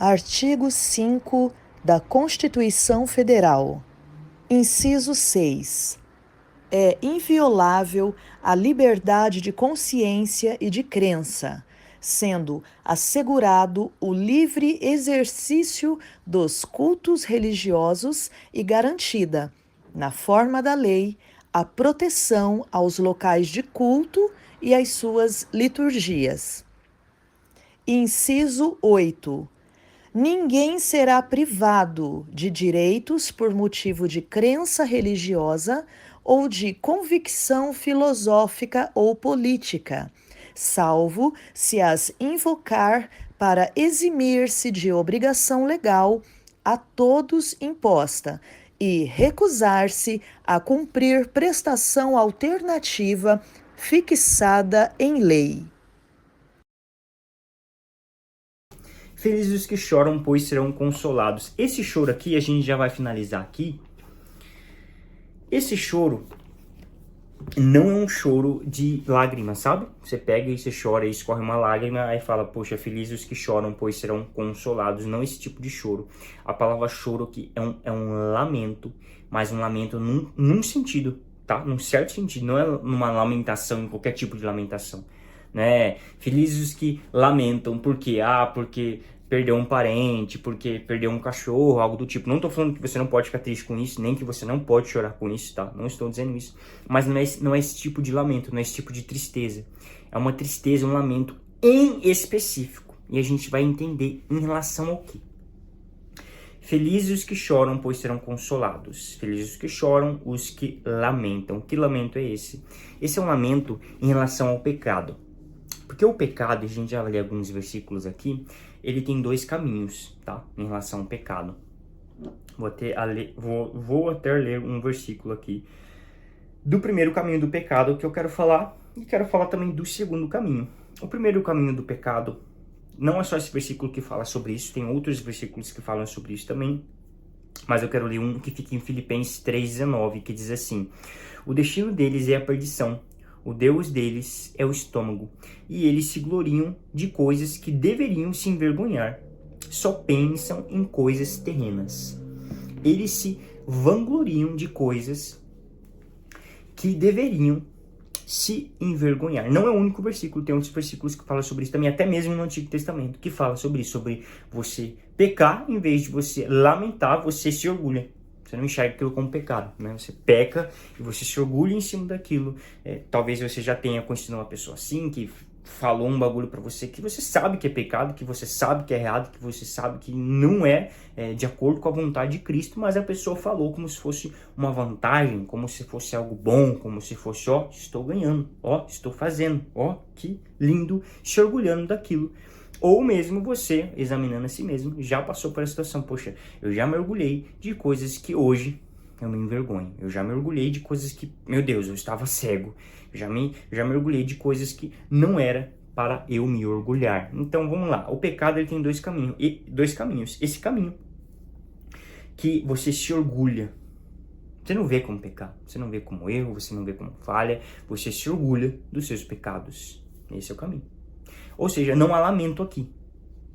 Artigo 5 da Constituição Federal. Inciso 6. É inviolável a liberdade de consciência e de crença, sendo assegurado o livre exercício dos cultos religiosos e garantida, na forma da lei, a proteção aos locais de culto e às suas liturgias. Inciso 8. Ninguém será privado de direitos por motivo de crença religiosa ou de convicção filosófica ou política, salvo se as invocar para eximir-se de obrigação legal a todos imposta e recusar-se a cumprir prestação alternativa fixada em lei. Felizes os que choram, pois serão consolados. Esse choro aqui, a gente já vai finalizar aqui. Esse choro não é um choro de lágrimas, sabe? Você pega e você chora e escorre uma lágrima, aí fala, poxa, felizes os que choram, pois serão consolados. Não esse tipo de choro. A palavra choro aqui é um lamento, mas um lamento num sentido, tá? Num certo sentido, não é numa lamentação, em qualquer tipo de lamentação. Né? Felizes os que lamentam, por quê? Porque perdeu um parente, porque perdeu um cachorro, algo do tipo. Não tô falando que você não pode ficar triste com isso, nem que você não pode chorar com isso, tá? Não estou dizendo isso. Mas não é esse tipo de lamento, não é esse tipo de tristeza. É uma tristeza, um lamento em específico. E a gente vai entender em relação ao quê? Felizes os que choram, pois serão consolados. Felizes os que choram, os que lamentam. Que lamento é esse? Esse é um lamento em relação ao pecado. Porque o pecado, a gente já lê alguns versículos aqui, ele tem dois caminhos, tá? Em relação ao pecado. Vou até ler um versículo aqui do primeiro caminho do pecado que eu quero falar, e quero falar também do segundo caminho. O primeiro caminho do pecado, não é só esse versículo que fala sobre isso, tem outros versículos que falam sobre isso também, mas eu quero ler um que fica em Filipenses 3,19, que diz assim: o destino deles é a perdição, o Deus deles é o estômago, e eles se gloriam de coisas que deveriam se envergonhar. Só pensam em coisas terrenas. Eles se vangloriam de coisas que deveriam se envergonhar. Não é o único versículo, tem outros versículos que falam sobre isso também, até mesmo no Antigo Testamento, que fala sobre isso, sobre você pecar, em vez de você lamentar, você se orgulha. Você não enxerga aquilo como pecado, né? Você peca e você se orgulha em cima daquilo. Talvez você já tenha conhecido uma pessoa assim, que falou um bagulho pra você, que você sabe que é pecado, que você sabe que é errado, que você sabe que não é, de acordo com a vontade de Cristo, mas a pessoa falou como se fosse uma vantagem, como se fosse algo bom, como se fosse, ó, estou ganhando, ó, estou fazendo, ó, que lindo, se orgulhando daquilo. Ou mesmo você, examinando a si mesmo, já passou por essa situação. Poxa, eu já me orgulhei de coisas que hoje eu me envergonho. Eu já me orgulhei de coisas que, meu Deus, eu estava cego. Eu já me orgulhei de coisas que não era para eu me orgulhar. Então, vamos lá. O pecado, ele tem dois caminhos. Esse caminho que você se orgulha. Você não vê como pecado. Você não vê como erro, você não vê como falha. Você se orgulha dos seus pecados. Esse é o caminho. Ou seja, não há lamento aqui.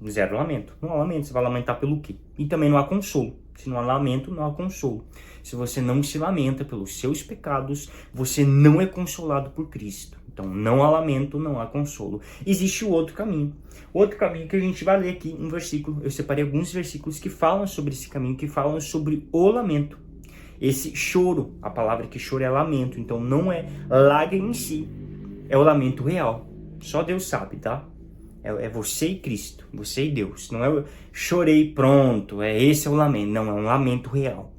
Zero lamento. Não há lamento. Você vai lamentar pelo quê? E também não há consolo. Se não há lamento, não há consolo. Se você não se lamenta pelos seus pecados, você não é consolado por Cristo. Então, não há lamento, não há consolo. Existe o outro caminho. O outro caminho que a gente vai ler aqui, um versículo. Eu separei alguns versículos que falam sobre esse caminho, que falam sobre o lamento. Esse choro, a palavra que choro é lamento. Então, não é lágrima em si, é o lamento real. Só Deus sabe, tá? É você e Cristo, você e Deus. Não é eu chorei, pronto, esse é o lamento. Não, é um lamento real.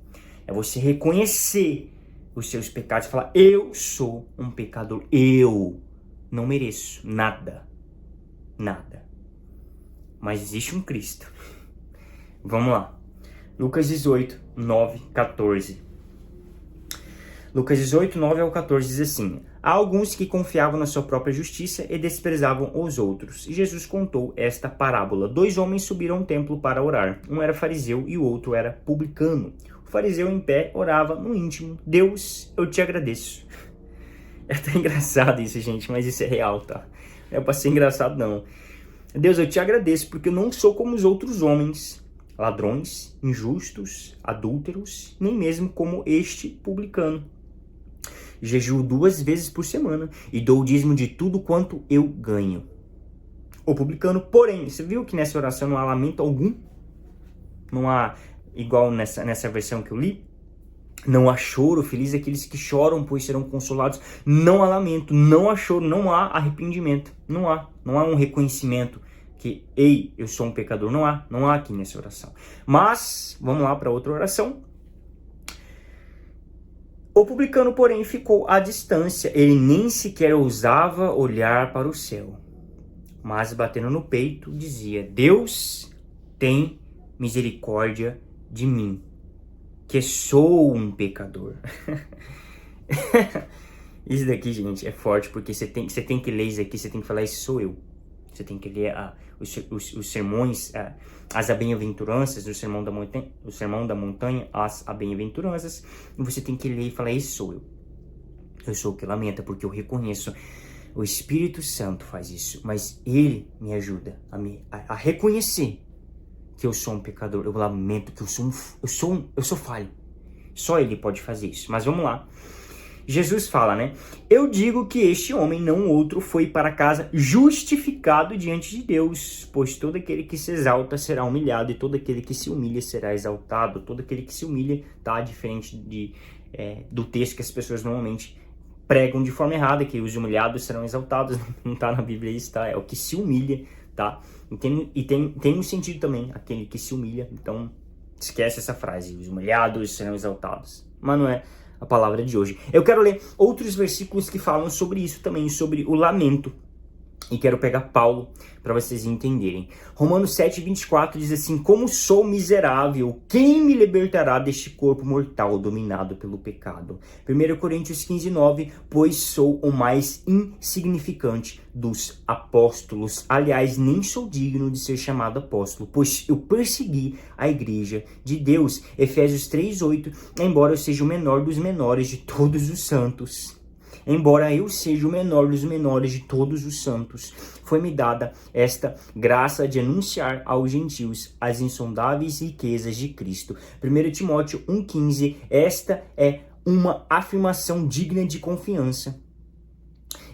É você reconhecer os seus pecados e falar, eu sou um pecador, eu não mereço nada, nada. Mas existe um Cristo. Vamos lá. Lucas 18, 9, 14. Lucas 18, 9 ao 14 diz assim: há alguns que confiavam na sua própria justiça e desprezavam os outros. E Jesus contou esta parábola. 2 homens subiram ao templo para orar. Um era fariseu e o outro era publicano. O fariseu em pé orava no íntimo: Deus, eu te agradeço. É até engraçado isso, gente, mas isso é real, tá? Não é pra ser engraçado, não. Deus, eu te agradeço porque eu não sou como os outros homens, ladrões, injustos, adúlteros, nem mesmo como este publicano. Jejuo 2 vezes por semana e dou o dízimo de tudo quanto eu ganho. O publicano, porém, você viu que nessa oração não há lamento algum? Não há, igual nessa versão que eu li, não há choro, feliz aqueles que choram, pois serão consolados. Não há lamento, não há choro, não há arrependimento. Não há um reconhecimento que, ei, eu sou um pecador. Não há aqui nessa oração. Mas, vamos lá para outra oração. O publicano, porém, ficou à distância. Ele nem sequer ousava olhar para o céu. Mas, batendo no peito, dizia: Deus, tem misericórdia de mim, que sou um pecador. Isso daqui, gente, é forte, porque você tem que ler isso aqui, você tem que falar: isso sou eu. Você tem que ler os sermões, as bem-aventuranças, o sermão da montanha, as bem-aventuranças, e você tem que ler e falar: isso sou eu. Eu sou o que lamenta, porque eu reconheço. O Espírito Santo faz isso, mas Ele me ajuda a reconhecer que eu sou um pecador. Eu lamento que eu sou falho. Só Ele pode fazer isso. Mas vamos lá. Jesus fala, né? Eu digo que este homem, não outro, foi para casa justificado diante de Deus, pois todo aquele que se exalta será humilhado, e todo aquele que se humilha será exaltado. Todo aquele que se humilha, tá? Diferente do texto que as pessoas normalmente pregam de forma errada, que os humilhados serão exaltados. Não tá na Bíblia isso, tá? É o que se humilha, tá? E tem um sentido também, aquele que se humilha. Então, esquece essa frase: os humilhados serão exaltados. Mas não é a palavra de hoje. Eu quero ler outros versículos que falam sobre isso também, sobre o lamento. E quero pegar Paulo para vocês entenderem. Romanos 7:24 diz assim: como sou miserável, quem me libertará deste corpo mortal dominado pelo pecado? 1 Coríntios 15:9, pois sou o mais insignificante dos apóstolos. Aliás, nem sou digno de ser chamado apóstolo, pois eu persegui a igreja de Deus. Efésios 3:8, embora eu seja o menor dos menores de todos os santos. Embora eu seja o menor dos menores de todos os santos, foi-me dada esta graça de anunciar aos gentios as insondáveis riquezas de Cristo. 1 Timóteo 1,15, esta é uma afirmação digna de confiança,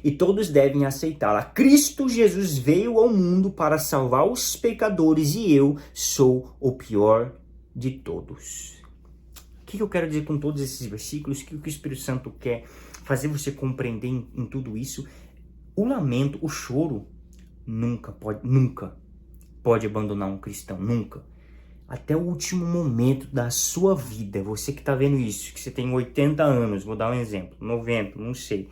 e todos devem aceitá-la. Cristo Jesus veio ao mundo para salvar os pecadores, e eu sou o pior de todos. O que eu quero dizer com todos esses versículos? O que o Espírito Santo quer fazer você compreender em tudo isso? O lamento, o choro, nunca pode abandonar um cristão, nunca. Até o último momento da sua vida, você que está vendo isso, que você tem 80 anos, vou dar um exemplo, 90, não sei.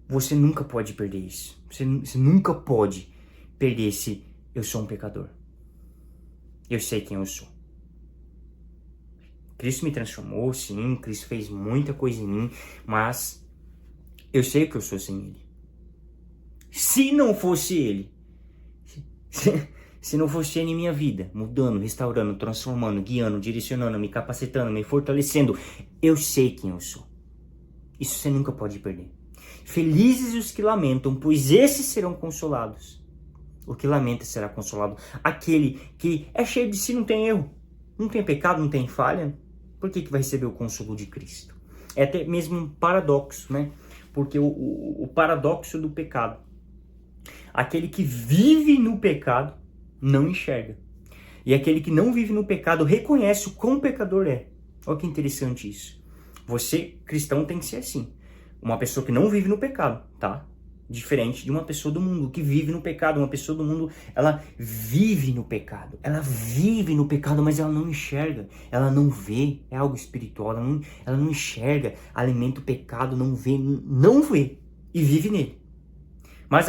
Você nunca pode perder isso. Você nunca pode perder esse: eu sou um pecador. Eu sei quem eu sou. Cristo me transformou, sim, Cristo fez muita coisa em mim, mas eu sei o que eu sou sem Ele. Se não fosse Ele, se não fosse Ele em minha vida, mudando, restaurando, transformando, guiando, direcionando, me capacitando, me fortalecendo, eu sei quem eu sou. Isso você nunca pode perder. Felizes os que lamentam, pois esses serão consolados. O que lamenta será consolado. Aquele que é cheio de si, não tem erro, não tem pecado, não tem falha, por que vai receber o consolo de Cristo? É até mesmo um paradoxo, né? Porque o paradoxo do pecado. Aquele que vive no pecado não enxerga. E aquele que não vive no pecado reconhece o quão pecador é. Olha que interessante isso. Você, cristão, tem que ser assim. Uma pessoa que não vive no pecado, tá? Diferente de uma pessoa do mundo que vive no pecado. Uma pessoa do mundo, ela vive no pecado. Ela vive no pecado, mas ela não enxerga. Ela não vê. É algo espiritual. Ela não enxerga. Alimenta o pecado, não vê. E vive nele. Mas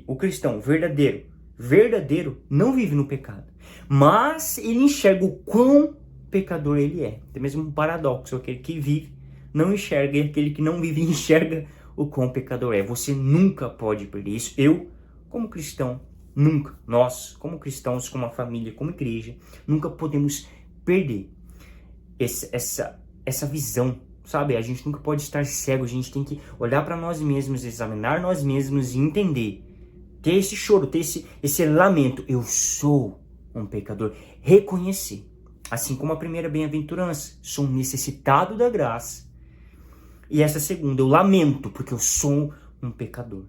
o cristão verdadeiro, não vive no pecado. Mas ele enxerga o quão pecador ele é. Tem mesmo um paradoxo. Aquele que vive não enxerga, e aquele que não vive enxerga o quão pecador é. Você nunca pode perder isso. Eu, como cristão, nunca. Nós, como cristãos, como a família, como igreja, nunca podemos perder essa visão, sabe? A gente nunca pode estar cego. A gente tem que olhar para nós mesmos, examinar nós mesmos e entender ter esse choro, ter esse lamento. Eu sou um pecador. Reconhecer. Assim como a primeira bem-aventurança. Sou um necessitado da graça. E essa segunda, eu lamento, porque eu sou um pecador.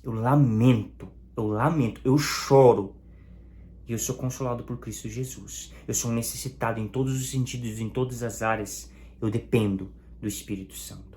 Eu lamento, eu choro. E eu sou consolado por Cristo Jesus. Eu sou um necessitado em todos os sentidos, em todas as áreas. Eu dependo do Espírito Santo.